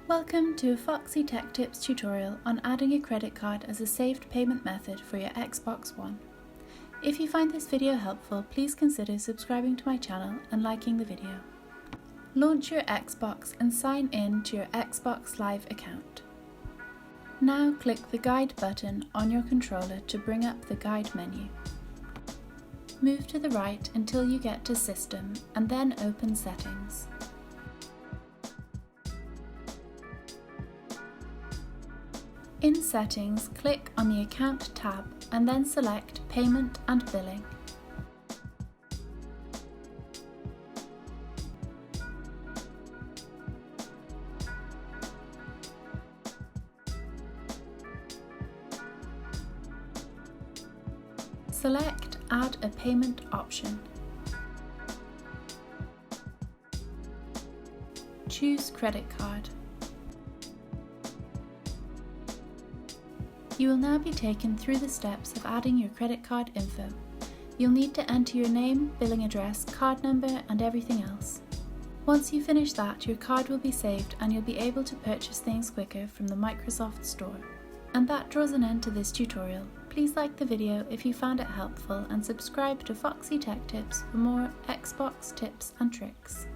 Welcome to a Foxy Tech Tips tutorial on adding a credit card as a saved payment method for your Xbox One. If you find this video helpful, please consider subscribing to my channel and liking the video. Launch your Xbox and sign in to your Xbox Live account. Now click the Guide button on your controller to bring up the Guide menu. Move to the right until you get to System and then open Settings. In Settings, click on the Account tab and then select Payment and Billing. Select Add a Payment option. Choose Credit Card. You will now be taken through the steps of adding your credit card info. You'll need to enter your name, billing address, card number and everything else. Once you finish that, your card will be saved and you'll be able to purchase things quicker from the Microsoft Store. And that draws an end to this tutorial. Please like the video if you found it helpful and subscribe to Foxy Tech Tips for more Xbox tips and tricks.